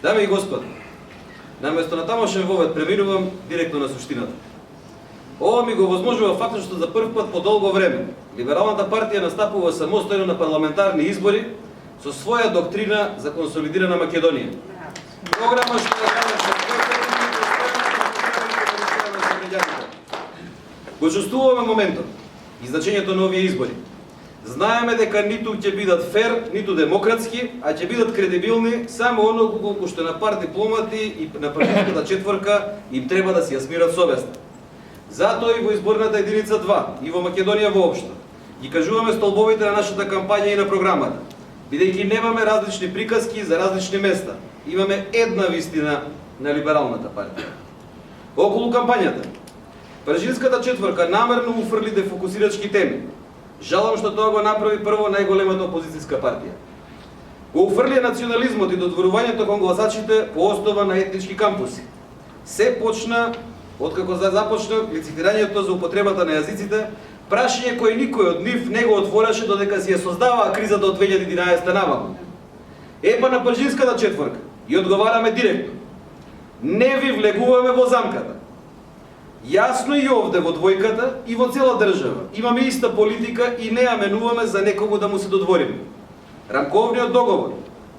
Дами и господа, наместо на тамошен вовед преминувам директно на суштината. Ова ми го возможува фактот што за прв пат по долго време Либералната партија настапува самостојно на парламентарни избори со своја доктрина за консолидирана Македонија. Програма што го чувствуваме моментот и значењето на овие избори. Знаеме дека ниту ќе бидат фер, ниту демократски, а ќе бидат кредибилни само оноку колку што на пар дипломати и на партиската четворка им треба да си ја смират совеста. Затоа и во изборната единица 2 и во Македонија воопшто ги кажуваме столбовите на нашата кампања и на програмата, бидејќи немаме различни приказки за различни места. Имаме една вистина на Либералната партија. Околу кампањата, Пржинската четворка намерно уфрли дефокусирачки теми. Жалам што тоа го направи прво најголемата опозицијска партија. Го уфрли национализмот и додворувањето кон гласачите по основа на етнички кампуси. Се почна откако започна лицитирањето за употребата на јазиците, прашање кој никој од нив не го отвораше додека си ја создаваа кризата од 2011 наваму. Епа на Пржинската четворка и одговараме директно. Не ви влегуваме во замката. Јасно и овде во двојката и во цела држава имаме иста политика и не ја менуваме за некого да му се додвориме. Рамковниот договор,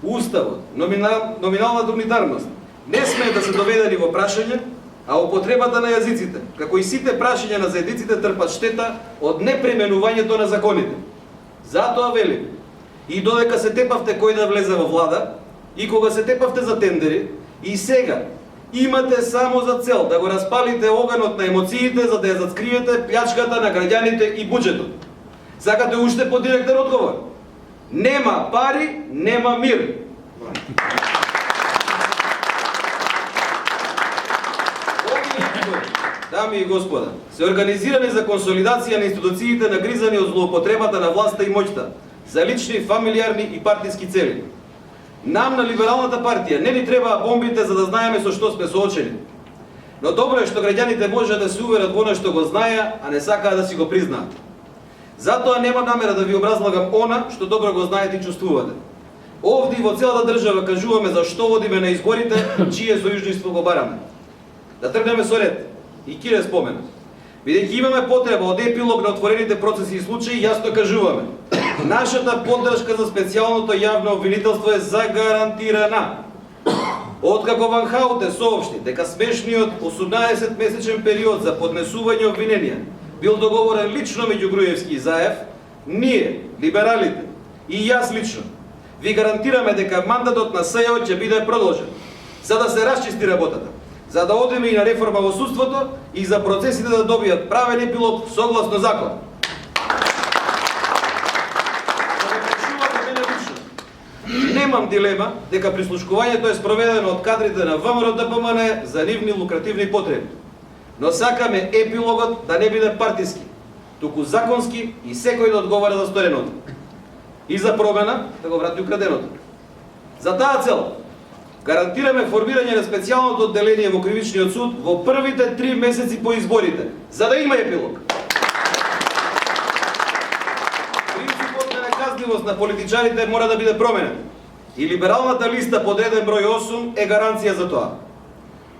уставот, номиналната унитарност не смее да се доведени во прашање, а употребата на јазиците, како и сите прашања на заедниците, трпат штета од непременувањето на законите. Затоа велим, и додека се тепавте кој да влезе во влада, и кога се тепавте за тендери, и сега имате само за цел да го распалите оганот на емоциите за да ја зацкриете плячката на граѓаните и буџетот. Сакате уште по директен одговор? Нема пари, нема мир. Дами и господа, се организирани за консолидација на институциите нагризани од злоупотребата на власта и моќта за лични, фамилиарни и партиски цели. Нам на Либералната партија не ни требаа бомбите за да знаеме со што сме соочени. Но добро е што граѓаните може да се уверат во она што го знаеа, а не сакаа да си го признаат. Затоа нема намера да ви образлагам она што добро го знаете и чувствувате. Овде и во целата држава кажуваме за што водиме на изборите, чие сојужништво го бараме. Да тргнеме со ред. И Кире спомена. Бидејќи имаме потреба од епилог на отворените процеси и случаи, јасно кажуваме. Нашата поддршка за специјалното јавно обвинителство е загарантирана. Откако Ван Хауте соопшти дека смешниот 18-месечен период за поднесување обвиненија бил договорен лично меѓу Груевски и Заев, ние, либералите, и јас лично, ви гарантираме дека мандатот на СЈО ќе биде продолжен, за да се расчисти работата, за да одиме и на реформа во судството и за процесите да добијат правен епилог согласно закон. Немам дилема дека прислушкувањето е спроведено од кадрите на ВМРО ДПМН за нивни лукративни потреби. Но сакаме епилогот да не биде партиски, туку законски и секој да одговара за стореното. И за промена да го врати украденото. За таа цел гарантираме формирање на специјалното одделение во Кривичниот суд во првите 3 месеци по изборите, за да има епилог. Принципот на наказливост на политичарите мора да биде променен. И либералната листа под еден број 8 е гаранција за тоа.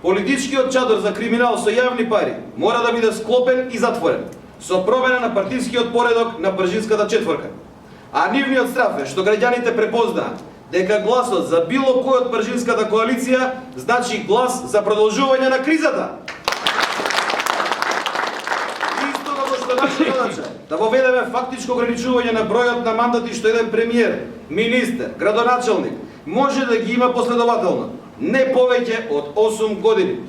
Политичкиот чадор за криминал со јавни пари мора да биде склопен и затворен, со промена на партискиот поредок на Пржинската четворка. А нивниот страф е што граѓаните препознаат дека гласот за било кој од Пржинската коалиција значи глас за продолжување на кризата. Исто како што наша задача да воведеме фактичко ограничување на бројот на мандати што еден премиер, министер, градоначелник може да ги има последователно, не повеќе од 8 години.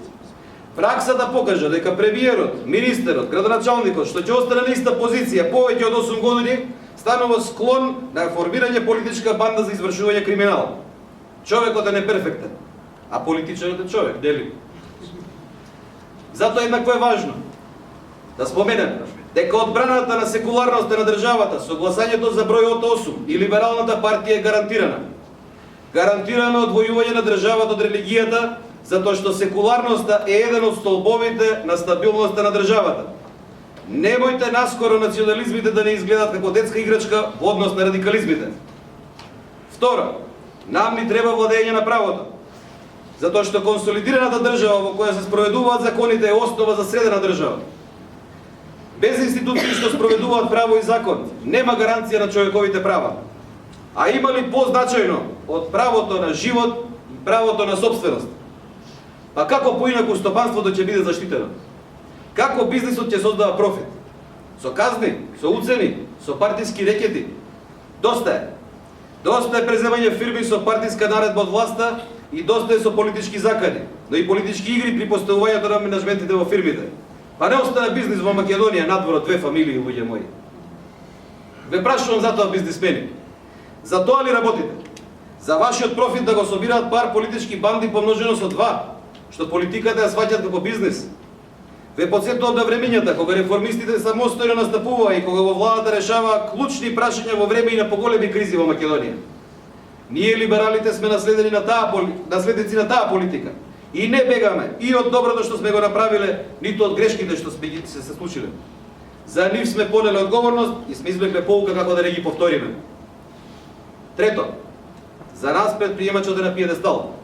Праксата покажа дека премиерот, министерот, градоначалникот што ќе остане на иста позиција повеќе од 8 години станува склон на формирање политичка банда за извршување криминал. Човекот е неперфектен, а политичарот е човек, дели? Затоа еднакво е важно да споменем дека одбраната на секуларноста на државата со гласањето за бројот 8 и Либералната партија е гарантирана. Гарантирано одвојување на државата од религијата, затоа што секуларноста е еден од столбовите на стабилноста на државата. Немојте наскоро национализмите да не изгледат како детска играчка во однос на радикализмите. Второ, нам ни треба владење на правото. Затоа што консолидираната држава во која се спроведуваат законите е основа за средена држава. Без институции што спроведуваат право и закон, нема гаранција на човековите права. А има ли позначајно од правото на живот и правото на собственост? Па како поинаку стопанството ќе биде заштитено? Како бизнисот ќе создава профит? Со казни, со уцени, со партиски рекети? Доста е. Доста е преземање фирми со партиска наредба од власта и доста е со политички закани, но и политички игри при поставувањето на менеджментите во фирмите. Па не остана бизнис во Македонија надвор од 2 фамилии, луѓе мои. Ве прашувам за тоа, бизнисмени. За тоа ли работите? За вашиот профит да го собираат пар политички банди помножено со 2, што политиката ја сваќат како бизнис? Ве потсетувам на времењата кога реформистите самостојно настапуваа и кога во владата решаваа клучни прашања во време и на поголеми кризи во Македонија. Ние либералите сме наследници на таа политика. И не бегаме и од доброто што сме го направиле, ниту од грешките што се случиле. За нив сме понеле одговорност и сме извлекле поука како да не ги повториме. Трето, за нас предприемачот е на пиедестал,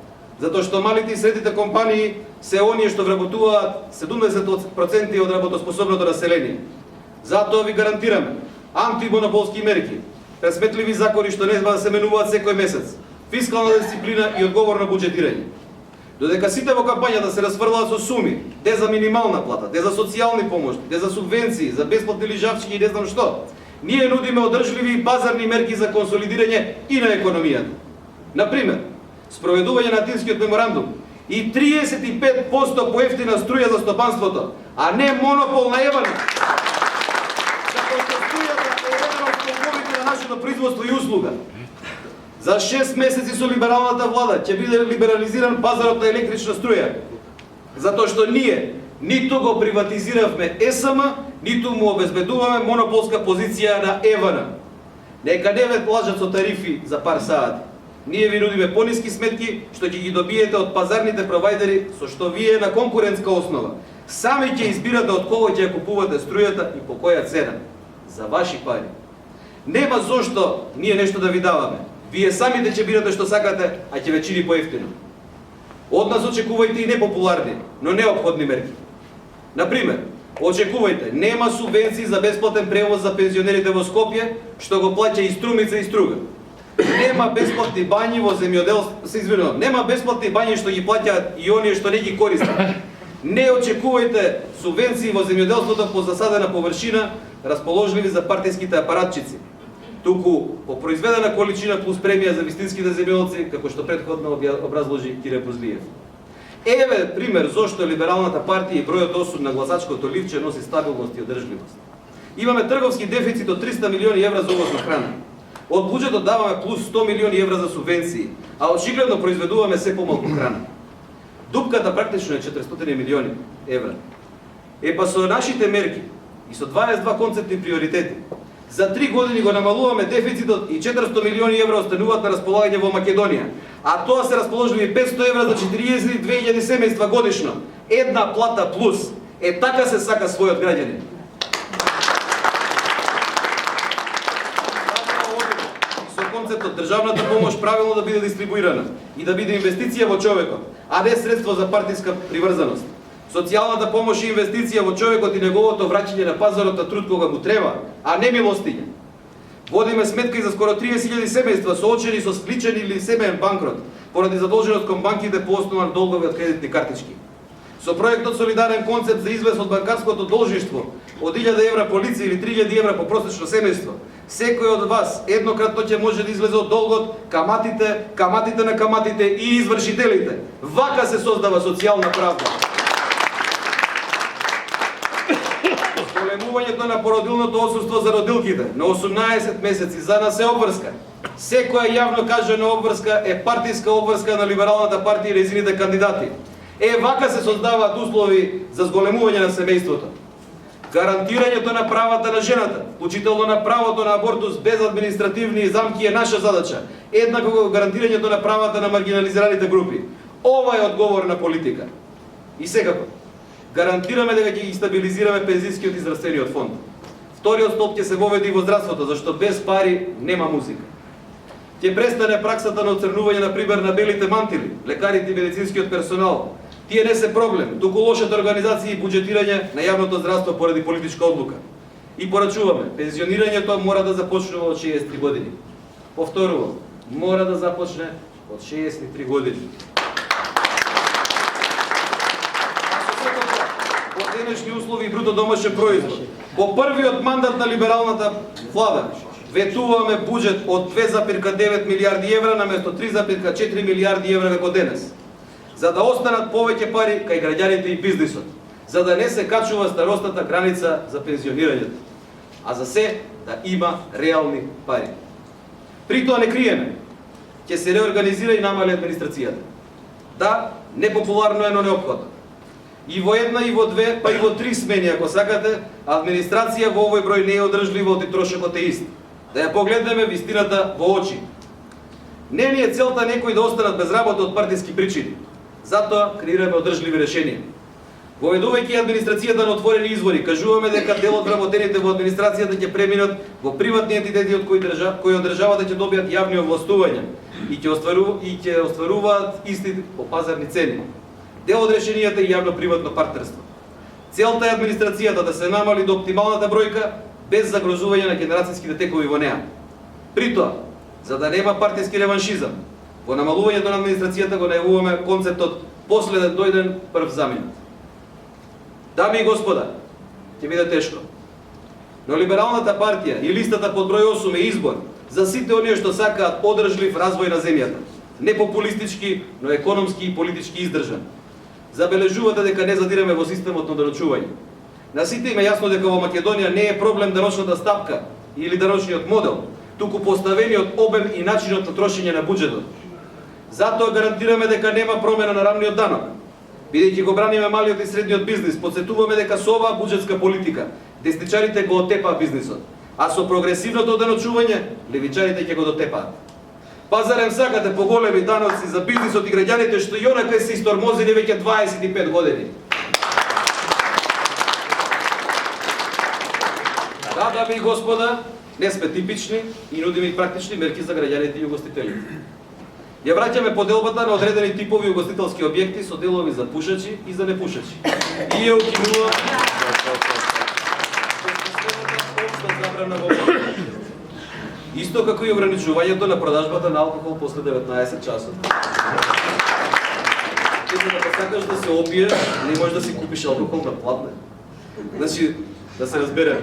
затоа што малите и средните компании се оние што вработуваат 70% од работоспособното население. Затоа ви гарантираме антимонополски мерки, пресметливи закони што не да се менуваат секој месец, фискална дисциплина и одговорно буџетирање. Додека сите во кампањата се расфрлаат со суми, де за минимална плата, де за социјални помоши, де за субвенции, за бесплатни лижавчиња и не знам што, ние нудиме одржливи и пазарни мерки за консолидирање и на економијата. Например, спроведување на Атинскиот меморандум и 35% поевтина струја за стопанството, а не монопол на Евана. Затоа што струјата е еден од столбовите на нашето производство и услуга. За 6 месеци со либералната влада ќе биде либерализиран пазарот на електрична струја. Затоа што ние ниту го приватизиравме ЕСМ, ниту му обезбедуваме монополска позиција на Евана. Нека не ве лажат со тарифи за пар саати. Ние ви нудиме пониски сметки што ќе ги добиете од пазарните провајдери со што вие на конкурентска основа сами ќе избирате од кого ќе ја купувате струјата и по која цена. За ваши пари. Нема зошто ние нешто да ви даваме. Вие самите ќе бирате што сакате, а ќе ве чини поевтино. Од нас очекувајте и непопуларни, но неопходни мерки. Например, очекувајте нема субвенции за бесплатен превоз за пензионерите во Скопје, што го плаќа и Струмица и Струга. Нема бесплатни бањи во земјоделство, нема бесплатни бањи што ги плаќаат и оние што не ги користат. Не очекувајте субвенции во земјоделството по засадена површина, расположливи за партиските апаратчици. Туку по произведена количина плюс премија за вистинските земјоделци, како што претходно образложи Кире Пузлиев. Еве пример зошто либералната партија и бројот осуд на гласачкото ливче носи стабилност и одржливост. Имаме трговски дефицит од 300 милиони евра за увоз на храна. Од буџетот даваме плюс 100 милиони евра за субвенции, а очигледно произведуваме се помалку храна. Дупката практично е 400 милиони евра. Па со нашите мерки и со 22 концептни приоритети, за 3 години го намалуваме дефицитот и 400 милиони евра остануваат на располагање во Македонија, а тоа се расположливи 500 евра за 42.000 семејства годишно. Една плата плюс. Така се сака својот граѓанин. Со концептот државната помош правилно да биде дистрибуирана и да биде инвестиција во човекот, а не средство за партиска приврзаност. Социјалната помош и инвестиција во човекот и неговото враќање на пазарот на труд кога му треба, а не милостиња. Водиме сметка и за скоро 30.000 семејства соочени со склучен или семеен банкрот, поради задолженост кон банките по основа на долгови од кредитни картички. Со проектот Солидарен концепт за излез од банкарското должништво од 1000 евра по лице или 3000 евра по просечно семејство, секој од вас еднократно ќе може да излезе од долгот, каматите на каматите и извршителите. Вака се создава социјална правда. Големувањето на породилното отсуство за родилките на 18 месеци за нас е обврска. Секоја јавно кажана обврска е партиска обврска на либералната партија и незините кандидати. Вака се создаваат услови за зголемување на семејството. Гарантирањето на правата на жената, вклучително на правото на абортус без административни замки е наша задача, еднакво како гарантирањето на правата на маргинализираните групи. Ова е одговорна политика. И секако, гарантираме дека ќе ги стабилизираме пензискиот и здравствениот фонд. Вториот столб ќе се воведе и во здравството, зашто без пари нема музика. ќе престане праксата на оцрнување на пример на белите мантили, лекарите и медицинскиот персонал. Тие не се проблем, туку лошата организација и буџетирање на јавното здравство поради политичка одлука. И порачуваме, пензионирањето мора да започнува од 63 години. Повторувам, мора да започне од 63 години. По денешни услови и бруто домашен производ, по првиот мандат на либералната влада, ветуваме буџет од 2,9 милиарди евра наместо 3,4 милиарди евра како денес. За да останат повеќе пари кај граѓаните и бизнисот, за да не се качува старосната граница за пензионирањето, а за се да има реални пари. При тоа не криеме, ќе се реорганизира и намали администрацијата. Да, непопуларно е, но неопходно. И во една, и во две, па и во три смени, ако сакате, администрација во овој број не е одржлива, и трошокот е ист. Да ја погледнеме вистината во очи. Не ни е целта некои да останат без работа од партиски причини. Затоа креираме одржливи решенија. Воведувајќи администрацијата на отворени извори, кажуваме дека дел од вработените во администрацијата ќе преминат во приватни entitети од кои од државата ќе добијат јавни овластувања и ќе остваруваат исти по пазарни цени. Дел од решенијата е јавно-приватно партнерство. Целта е администрацијата да се намали до оптималната бројка без загрозување на генерацијските текови во неа. При тоа, за да нема партиски реваншизам, во намалувањето на администрацијата го најавуваме концептот последен дојден, прв заминат. Дами и господа, ќе биде тешко. Но Либералната партија и листата под број 8 е избор за сите оние што сакаат одржлив развој на земјата. Не популистички, но економски и политички издржан. Забележувате дека не задираме во системот на даночување. На сите им е јасно дека во Македонија не е проблем даночната стапка или даночниот модел, туку поставениот обем и начинот на трошење на буџетот. Затоа гарантираме дека нема промена на рамниот данок. Бидејќи го браниме малиот и средниот бизнис, потсетуваме дека со оваа буџетска политика десничарите го отепаа бизнисот, а со прогресивното даночување левичарите ќе го дотепаат. Па зарем сакате поголеми даноци за бизнисот и граѓаните што и онака се истормозени веќе 25 години? Да, дами и господа, не сме типични и нудиме и практични мерки за граѓаните и угостителите. Ја враќаме поделбата на одредени типови угостителски објекти со делови за пушачи и за непушачи. И ја укинува општа забрана во исто како и ограничувањето на продажбата на алкохол после 19 часот. Ако сакаш да се опиеш, не можеш да си купиш алкохол на платне. Значи, да се разбереме.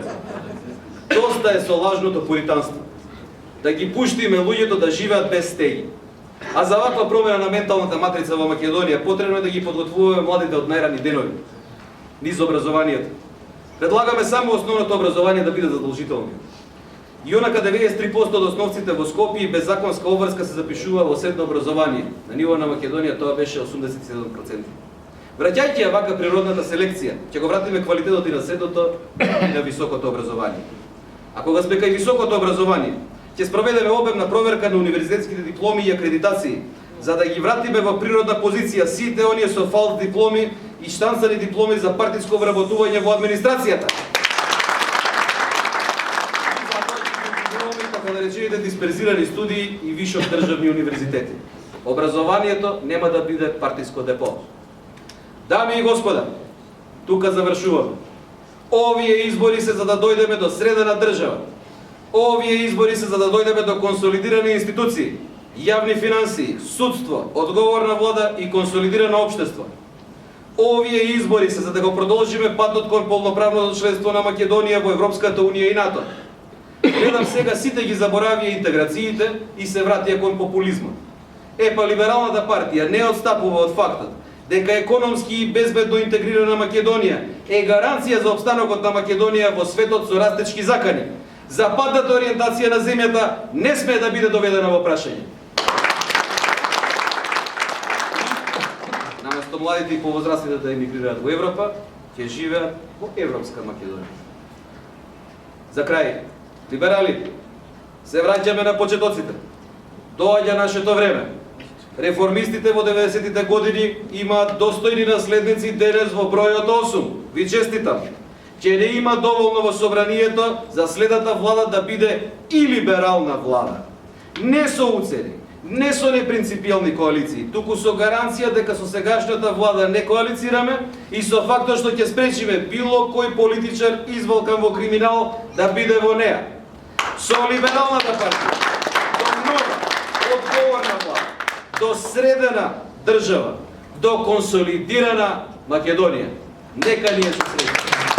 Доста е со лажното пуританство. Да ги пуштиме луѓето да живеат без стеги. А за ваква промена на менталната матрица во Македонија потребно е да ги подготвуваме младите од најрани денови, низ образованието. Предлагаме само основното образование да биде задолжително. И онака 93% од основците во Скопје без законска обврска се запишува во средно образование. На ниво на Македонија тоа беше 87%. Враќајќи ја вака природната селекција, ќе го вратиме квалитетот и на средното и на високото образование. А кога сме кај високото образование, ќе спроведеме обемна проверка на универзитетските дипломи и акредитации, за да ги вратиме во природна позиција сите оние со фалс дипломи и штансани дипломи за партиско вработување во администрацијата. Така наречените дисперзирани студии и вишок државни универзитети. Образованието нема да биде партиско депо. Дами и господа, тука завршуваме. Овие избори се за да дојдеме до средена држава. Овие избори се за да дојдеме до консолидирани институции, јавни финансии, судство, одговорна влада и консолидирано општество. Овие избори се за да го продолжиме патот кон полноправното членство на Македонија во Европската унија и НАТО. Гледам сега сите ги заборавија интеграциите и се вратија кон популизмот. Епа Либералната партија не отстапува од фактот дека економски и безбедно интегрирана Македонија е гаранција за опстанокот на Македонија во светот со растечки закани. Западната ориентација на земјата не смее да биде доведена во прашање. Наместо младите и повозрастните да емигрираат во Европа, ќе живеат во Европска Македонија. За крај, либерали, се враќаме на почетоците. Доаѓа нашето време. Реформистите во 90-тите години имаат достојни наследници денес во бројот 8. Ви честитам. Ќе не има доволно во собранието за следната влада да биде и либерална влада. не со уцени, не со непринципијални коалиции, туку со гаранција дека со сегашната влада не коалицираме и со фактот што ќе спречиме било кој политичар изволкан во криминал да биде во неа. Со либералната партија, до нова, одговорна влада, до средена држава, до консолидирана Македонија. Нека ние се среќаме.